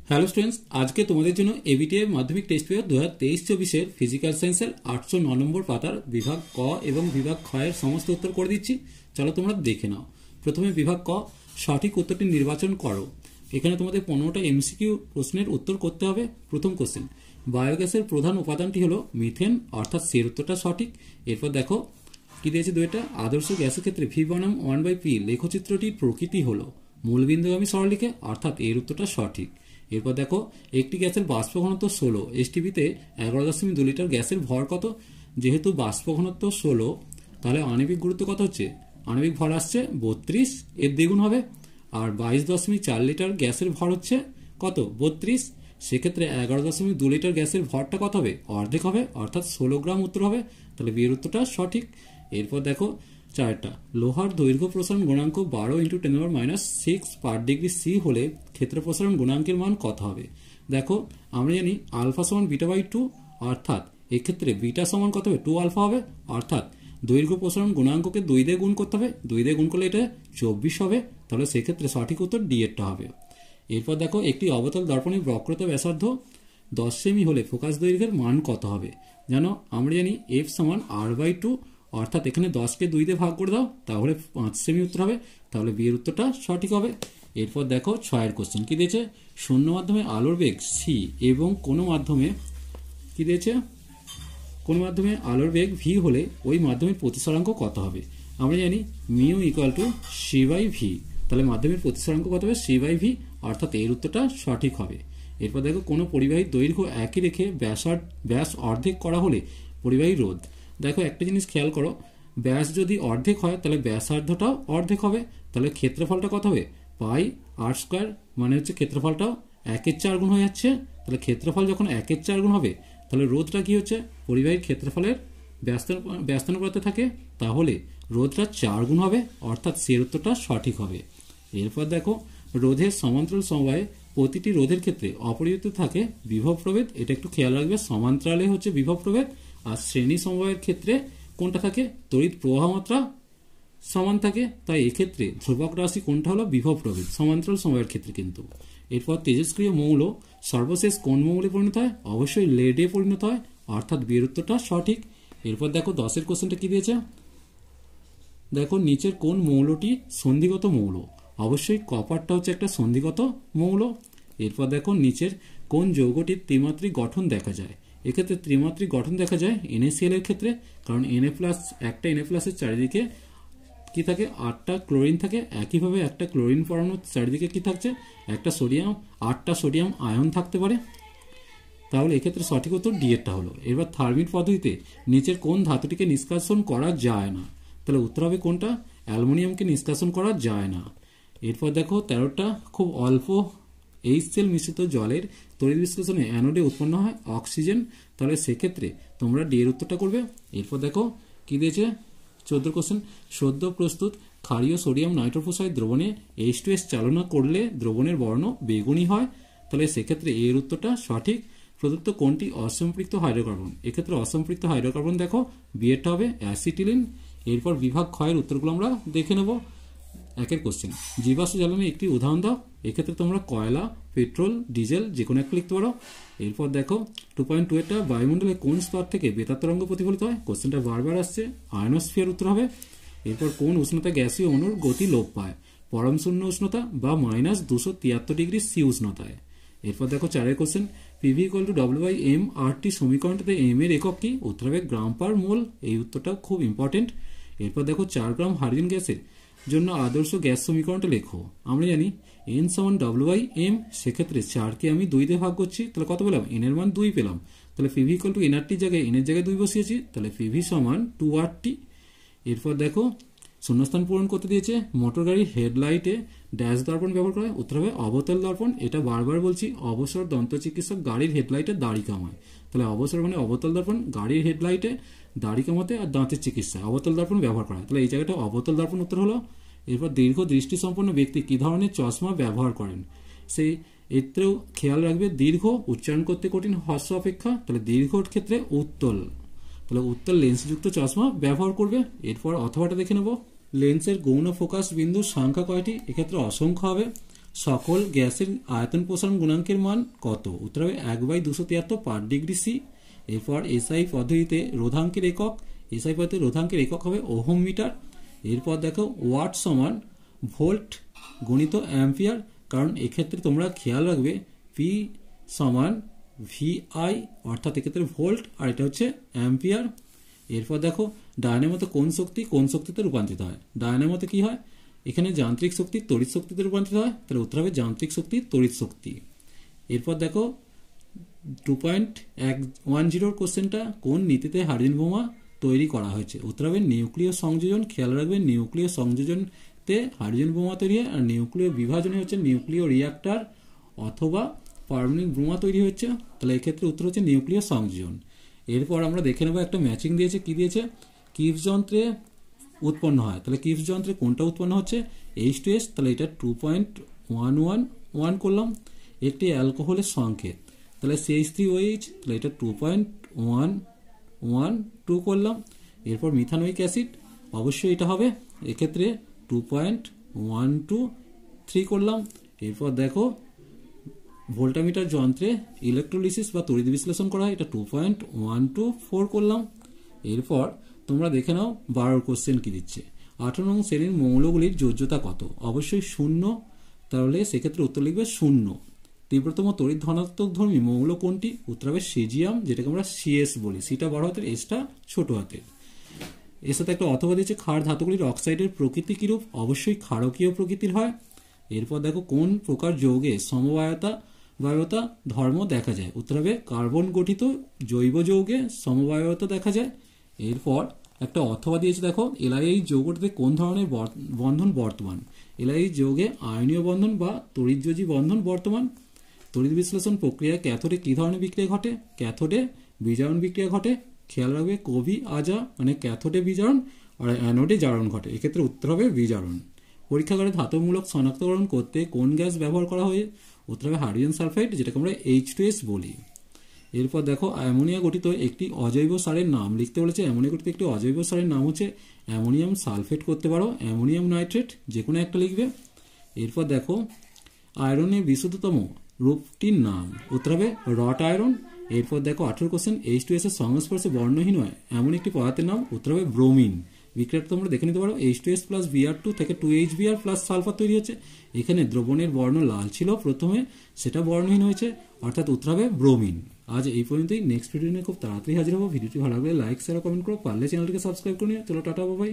Hello students, আজকে তোমাদের জন্য এবিটিএ মাধ্যমিক টেস্ট পেপার 2023-24 ফিজিক্যাল সায়েন্সের 809 নম্বর পাতার বিভাগ ক এবং বিভাগ খ এর সমস্ত উত্তর করে দিচ্ছি। চলো তোমরা দেখে নাও। প্রথমে বিভাগ ক, সঠিক উত্তরটি নির্বাচন করো। এখানে তোমাদের 15টা এমসিকিউ প্রশ্নের উত্তর করতে হবে। প্রথম কোশ্চেন, বায়োগ্যাসের প্রধান উপাদানটি হলো মিথেন, অর্থাৎ সের উত্তরটা সঠিক। এরপর দেখো কি দিয়েছে দুইটা, আদর্শ গ্যাসের ক্ষেত্রে ভি বনাম 1/p লেখচিত্রটির প্রকৃতি হলো মূলবিন্দুগামী সরলরেখা, অর্থাৎ এর উত্তরটা সঠিক। এরপর দেখো একটি গ্যাসের বাষ্প ঘনত্ব 16, এসটিপিতে 11.2 লিটার গ্যাসের ভর কত? যেহেতু বাষ্প ঘনত্ব 16, তাহলে আণবিক গুরুত্ব কত হচ্ছে? আণবিক ভর আসছে 32, এর দ্বিগুণ হবে। আর 22.4 লিটার গ্যাসের ভর হচ্ছে কত? 32। সেক্ষেত্রে 11.2 লিটার গ্যাসের ভরটা কত হবে? অর্ধেক হবে, অর্থাৎ 16 গ্রাম উত্তর হবে। তাহলে বিয়ের উত্তরটা সঠিক। এরপর দেখো চারটা, লোহার দৈর্ঘ্য প্রসারণ গুণাঙ্ক 12 × 10⁻⁶ পার ডিগ্রি সি হলে ক্ষেত্র প্রসারণ গুণাঙ্কের মান কত হবে? দেখো আমরা জানি আলফা সমান বিটা/2, অর্থাৎ এক্ষেত্রে বিটা সমান কত হবে? 2 আলফা হবে, অর্থাৎ দৈর্ঘ্য প্রসারণ গুণাঙ্ককে 2 দিয়ে গুণ করতে হবে। 2 দিয়ে গুণ করলে এটা 24 হবে। তাহলে সেক্ষেত্রে সঠিক উত্তর ডি এরটা হবে। এরপর দেখো একটি অবতল দর্পণের বক্রতা ব্যাসার্ধ 10 সেমি হলে ফোকাস দৈর্ঘ্যের মান কত হবে? জানো আমরা জানি এফ সমান r/2, অর্থাৎ এখানে 10কে 2 দিয়ে ভাগ করে দাও, তাহলে 5 সেমি উত্তর হবে। তাহলে বিয়ের উত্তরটা সঠিক হবে। এরপর দেখো 6এর কোশ্চেন কি দিয়েছে, শূন্য মাধ্যমে আলোর বেগ সি এবং কোনো মাধ্যমে কি দিয়েছে, কোনো মাধ্যমে আলোর বেগ ভি হলে ওই মাধ্যমের প্রতিসরাঙ্ক কত হবে? আমরা জানি মিউ ইকুয়াল টু c/v, তাহলে মাধ্যমের প্রতিসরাঙ্ক কত হবে? c/v, অর্থাৎ এর উত্তরটা সঠিক হবে। এরপর দেখো কোনো পরিবাহীর দৈর্ঘ্য একই রেখে ব্যাস অর্ধেক করা হলে পরিবাহী রোধ। দেখো একটা জিনিস খেয়াল করো, ব্যাস যদি অর্ধেক হয় তাহলে ব্যাসার্ধটাও অর্ধেক হবে। তাহলে ক্ষেত্রফলটা কত হবে? πr², মানে হচ্ছে ক্ষেত্রফলটাও 1/4 গুণ হয়ে যাচ্ছে। তাহলে ক্ষেত্রফল যখন 1/4 গুণ হবে, তাহলে রোধটা কি হচ্ছে? পরিবাহীর ক্ষেত্রফলের ব্যস্তানুপাতে থাকে, তাহলে রোধটা 4 গুণ হবে, অর্থাৎ সের উত্তরটা সঠিক হবে। এরপর দেখো রোধের সমান্তরাল সমবায়ে প্রতিটি রোধের ক্ষেত্রে অপরিবর্তিত থাকে বিভব প্রভেদ। এটা একটু খেয়াল রাখবে, সমান্তরালে হচ্ছে বিভব প্রভেদ, আর শ্রেণী সমবায়ের ক্ষেত্রে কোনটা থাকে? তড়িৎ প্রবাহ মাত্রা সমান থাকে। তাই এক্ষেত্রে ধ্রুবক রাশি কোনটা হলো? বিভব প্রভেদ, সমান্তরাল সমবায়ের ক্ষেত্রে কিন্তু। এরপর তেজস্ক্রিয় মৌল সর্বশেষ কোন মৌলে পরিণত হয়? অবশ্যই লেডে পরিণত হয়, অর্থাৎ বিয়ের উত্তরটা সঠিক। এরপর দেখো 10এর কোশ্চেনটা কি দিয়েছে, দেখো নিচের কোন মৌলটি সন্ধিগত মৌল? অবশ্যই কপারটা হচ্ছে একটা সন্ধিগত মৌল। এরপর দেখো নিচের কোন যৌগটির ত্রিমাত্রিক গঠন দেখা যায়? এক্ষেত্রে ত্রিমাত্রিক গঠন দেখা যায় NaCl এর ক্ষেত্রে, কারণ একটা Na+ এর চারিদিকে কি থাকে? 8টা ক্লোরিন থাকে। একইভাবে একটা ক্লোরিন পরমাণুর চারিদিকে কি থাকছে? একটা সোডিয়াম, 8টা সোডিয়াম আয়ন থাকতে পারে। তাহলে এক্ষেত্রে সঠিক উত্তর ডি এরটা হলো। এবার থার্মিট পদ্ধতিতে নিচের কোন ধাতুটিকে নিষ্কাশন করা যায় না? তাহলে উত্তর হবে কোনটা? অ্যালুমিনিয়ামকে নিষ্কাশন করা যায় না। এরপর দেখো 13টা, খুব অল্প HCl মিশ্রিত জলের তড়িৎ বিশ্লেষণে অ্যানোডে উৎপন্ন হয় অক্সিজেন। তাহলে সেক্ষেত্রে তোমরা ডি এর উত্তরটা করবে। এরপর দেখো কি দিয়েছে 14 কোশ্চেন, সদ্য প্রস্তুত ক্ষারীয় সোডিয়াম নাইট্রোফোসাইড দ্রবণে H2S চালনা করলে দ্রবণের বর্ণ বেগুনি হয়। তাহলে সেক্ষেত্রে এর উত্তরটা সঠিক। প্রদত্ত কোনটি অসম্পৃক্ত হাইড্রোকার্বন? এক্ষেত্রে অসম্পৃক্ত হাইড্রোকার্বন দেখো বিয়েরটা হবে অ্যাসিটিলিন। এরপর বিভাগ ক্ষয়ের উত্তরগুলো আমরা দেখে নেব। 1এর কোশ্চেন, জীবাশ্ম জ্বালানির একটি উদাহরণ দাও। এক্ষেত্রে তোমরা কয়লা, পেট্রোল, ডিজেল যে কোনো একটা লিখতে পারো। এরপর দেখো 2.2 এরটা, বায়ুমণ্ডলে কোন স্তর থেকে বেতার তরঙ্গ প্রতিফলিত হয়? কোশ্চেনটা বারবার আসছে, আয়নোস্ফিয়ার উত্তর হবে। এরপর কোন উষ্ণতা গ্যাসীয় অণুর গতি লোপ পায়? পরম শূন্য উষ্ণতা বা -273°C উষ্ণতায়। এরপর দেখো 4এর কোশ্চেন, PV = W/m RT সমীকরণটাতে m এর একক কি? উত্তর হবে গ্রাম পার মোল। এই উত্তরটাও খুব ইম্পর্টেন্ট। এরপর দেখো 4 গ্রাম হাইড্রোজেন গ্যাসের জন্য আদর্শ গ্যাস সমীকরণটা লেখো। আমরা জানি n সমান W/m, সেক্ষেত্রে 4কে আমি 2 দিয়ে ভাগ করছি, তাহলে কত পেলাম? n এর মান 2 পেলাম। তাহলে PV = nRT জায়গায় n এর জায়গায় 2 বসিয়েছি, তাহলে PV সমান 2RT। এরপর দেখো শূন্যস্থান পূরণ করতে দিয়েছে, মোটর গাড়ির হেডলাইটে ড্যাশ দর্পণ ব্যবহার করা হয়? উত্তর হবে অবতল দর্পণ। এটা বারবার বলছি, অবসর দন্ত চিকিৎসক গাড়ির হেডলাইটে দাড়ি কামায়। তাহলে অবসর মানে অবতল দর্পণ, গাড়ির হেডলাইটে দাড়ি কামাতে আর দাঁতের চিকিৎসা অবতল দর্পণ ব্যবহার করা হয়। তাহলে এই জায়গাটা অবতল দর্পণ উত্তর হলো। এরপর দীর্ঘ দৃষ্টি সম্পন্ন ব্যক্তি কি ধরনের চশমা ব্যবহার করেন? সেই এতেও খেয়াল রাখবে, দীর্ঘ উচ্চারণ করতে কঠিন হ্রস্ব অপেক্ষা, তাহলে দীর্ঘর ক্ষেত্রে উত্তল, তাহলে উত্তল লেন্সযুক্ত চশমা ব্যবহার করবে। এরপর অথবাটা দেখে নেব, লেন্সের গৌণ ফোকাস বিন্দুর সংখ্যা কয়টি? এক্ষেত্রে অসংখ্য হবে। সকল গ্যাসের আয়তন প্রসারণ গুণাঙ্কের মান কত? উত্তর হবে 1/273 পার ডিগ্রি সি। এরপর এসআই পদ্ধতিতে রোধাঙ্কের একক, এসআই পদ্ধতিতে রোধাঙ্কের একক হবে ওহম মিটার। এরপর দেখো ওয়াট সমান ভোল্ট গণিত অ্যাম্পিয়ার, কারণ এক্ষেত্রে তোমরা খেয়াল রাখবে পি সমান ভিআই, অর্থাৎ এক্ষেত্রে ভোল্ট আর এটা হচ্ছে অ্যাম্পিয়ার। এরপর দেখো ডায়নামোতে কোন শক্তিতে রূপান্তরিত হয়? ডায়নামোতে কি হয়? এখানে যান্ত্রিক শক্তি তড়িৎ শক্তিতে রূপান্তরিত হয়, তাহলে উত্তর হবে যান্ত্রিক শক্তি তড়িৎ শক্তি। এরপর দেখো 2.10 কোশ্চেনটা, কোন নীতিতে হাইড্রোজেন বোমা তৈরি করা হয়েছে? উত্তর হবে নিউক্লিয় সংযোজন। খেয়াল রাখবে নিউক্লিয় সংযোজনতে হাইড্রোজেন বোমা তৈরি হয়, আর নিউক্লিয় বিভাজনে হচ্ছে নিউক্লিয় রিয়াক্টার অথবা পারমাণবিক বোমা তৈরি হচ্ছে, তাহলে এক্ষেত্রে উত্তর হচ্ছে নিউক্লিয় সংযোজন। এরপর আমরা দেখে নেব একটা ম্যাচিং দিয়েছে, কি দিয়েছে? কিপস যন্ত্রে উৎপন্ন হয়, তাহলে কিপস যন্ত্রে কোনটা উৎপন্ন হচ্ছে? H2S, তাহলে এটা 2.111 করলাম। একটি অ্যালকোহলের সংকেত, তাহলে CH3OH, তাহলে এটা 2.112 করলাম। এরপর মিথানোয়িক অ্যাসিড, অবশ্যই এটা হবে, এক্ষেত্রে 2.123 করলাম। এরপর দেখো ভোল্টামিটার যন্ত্রে ইলেকট্রোলিসিস বা তড়িৎ বিশ্লেষণ করা হয়, এটা 2.124 করলাম। এরপর তোমরা দেখে নাও 12 কোশ্চেন কি দিচ্ছে। 18 নং শ্রেণীর মৌলগুলির যোজ্যতা কত? অবশ্যই 0, তাহলে সেক্ষেত্রে উত্তর লিখবে 0। তীব্রতম তড়িৎ ধনাত্মক ধর্মী মৌল কোনটি? উত্তর হবে সিজিয়াম, যেটাকে আমরা সিএস বলি, সিটা বড় হাতের, এসটা ছোট হাতের। এর সাথে একটা অথবা দিয়েছে ক্ষার ধাতুগুলির অক্সাইডের প্রকৃতি কিরূপ? অবশ্যই ক্ষারকীয় প্রকৃতির হয়। এরপর দেখো কোন প্রকার যৌগে সমবায়তা ধর্ম দেখা যায়? উত্তর হবে কার্বন গঠিত জৈব যৌগে সমবায়তা দেখা যায়। এরপর একটা অথবা দিয়েছে, দেখো এলআইএইচ যৌগটিতে কোন ধরনের বন্ধন বর্তমান? এলআইএইচ যৌগে আয়নীয় বন্ধন বা তড়িৎযোজী বন্ধন বর্তমান। তড়িৎ বিশ্লেষণ প্রক্রিয়ায় ক্যাথোডে কি ধরনের বিক্রিয়া ঘটে? ক্যাথোডে বিজারণ বিক্রিয়া ঘটে। খেয়াল রাখবে কবি আজা মানে ক্যাথোডে বিজারণ আর অ্যানোডে জারণ ঘটে, এক্ষেত্রে উত্তর হবে বিজারণ। পরীক্ষাগারে ধাতুমূলক শনাক্তকরণ করতে কোন গ্যাস ব্যবহার করা হয়? উত্তর হবে হাইড্রোজেন সালফাইড, যেটাকে আমরা H2S বলি। এরপর দেখো অ্যামোনিয়া গঠিত একটি অজৈব সারের নাম লিখতে বলেছে। অ্যামোনিয়া গঠিত একটি অজৈব সারের নাম হচ্ছে অ্যামোনিয়াম সালফেট, করতে পারো অ্যামোনিয়াম নাইট্রেট, যে কোনো একটা লিখবে। এরপর দেখো আয়রনের বিশুদ্ধতম রূপটির নাম? উত্তর হবে রট আয়রন। এরপর দেখো 18 কোশ্চেন, H2S এর সংস্পর্শে বর্ণহীন হয় এমন একটি পদার্থের নাম? উত্তর হবে ব্রোমিন। বিক্রিয়াটা তোমরা দেখে নিতে পারো, H2S প্লাস Br2 থেকে 2HBr প্লাস সালফার তৈরি হচ্ছে। এখানে দ্রবণের বর্ণ লাল ছিল প্রথমে, সেটা বর্ণহীন হয়েছে, অর্থাৎ উত্তর হবে ব্রোমিন। আজ এই পর্যন্তই। নেক্সট ভিডিও নিয়ে খুব তাড়াতাড়ি হাজির হবো। ভিডিওটি ভালো লাগলে লাইক শেয়ার কমেন্ট করো, পারলে চ্যানেলটিকে সাবস্ক্রাইব করে নিও। চলো টাটা, বাই বাই।